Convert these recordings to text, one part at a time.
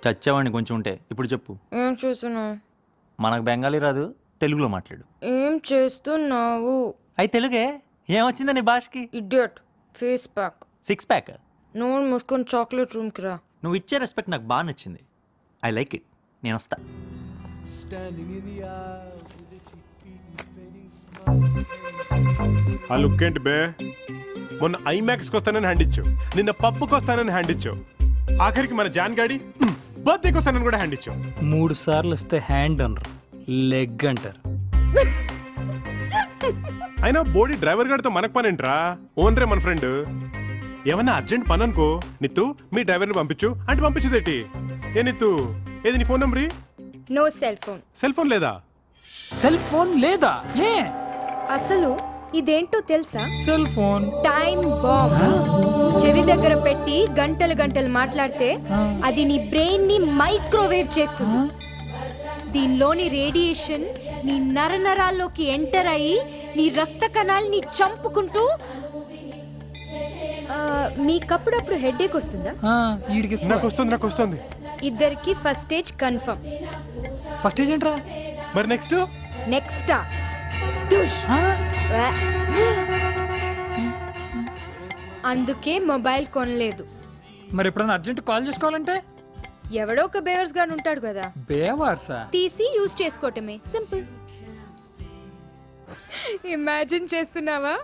చచ్చావాడిని కొంచెం ఉంటే. ఇప్పుడు చెప్పు. ఏం చేస్తున్నావు? మనకు బెంగాలీ రాదు, తెలుగులో మాట్లాడు. ఏం చేస్తున్నావు? అయి తెలుగే. ఏమొచ్చిందా నీ భాషకి? ఇడియట్. Face pack. 6 ప్యాక్. నోరు మూసుకొని చాక్లెట్ రూమ్కి రా. నువ్వు ఇచ్చే రెస్పెక్ట్ నాకు బాగా నచ్చింది. I like it. నేను వస్తా. ఆ లుక్ ఏంటి బే? మొన్న ఐమాక్స్కి వస్తానని హ్యాండ్ ఇచ్చావు, నిన్న పబ్కి వస్తానని హ్యాండ్ ఇచ్చావు, ఆఖరికి మన జాన్ గాడి బర్త్డేకి వస్తానని కూడా హ్యాండ్ ఇచ్చావు. 3 సార్లు వస్తే హ్యాండ్ అనరు, లెగ్ అంటారు. అయినా బోడీ డ్రైవర్ గారితో మనకు పని ఏంట్రా? ఓన్రే మన ఫ్రెండ్. ఏమన్నా అర్జెంట్ పని అనుకో, నిత్తు మీ డ్రైవర్ని పంపించు అంటే పంపించదేటి? ఏ నిత్తు, ఏది నీ phone number? No cell phone. Cell phone లేదా? సెల్ ఫోన్ లేదా? ఏ అసలు ఇదేంటో తెలుసా? Cell phone time bomb. చెవి దగ్గర పెట్టి గంటలు గంటలు మాట్లాడితే అది నీ బ్రెయిన్ ని మైక్రోవేవ్ చేస్తుంది. దీనిలోని రేడియేషన్ నీ నరనరాల్లోకి ఎంటర్ అయ్యి నీ రక్త కణాలని చంపుకుంటూ. మీకప్పుడప్పుడు హెడేక్ వస్తుందా? నాకు వస్తుంది. ఇద్దరికి first stage confirm. First stage ఏంట్రా? మరి నెక్స్టా? అందుకే మొబైల్ కొనలేదు. మరి ఎప్పుడైనా అర్జెంట్ కాల్ చేసుకోవాలంటే? ఎవడో ఒక బేవర్స్ గాడు ఉంటాడు కదా, బేవర్సా? తీసి యూజ్ చేసుకోవటమే, సింపుల్. ఇమాజిన్ చేస్తున్నావా?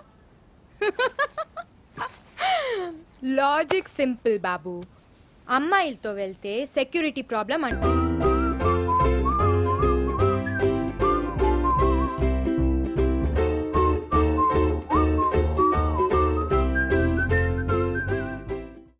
లాజిక్ సింపుల్ బాబు. అమ్మాయిలతో వెళ్తే సెక్యూరిటీ ప్రాబ్లం అంటారు,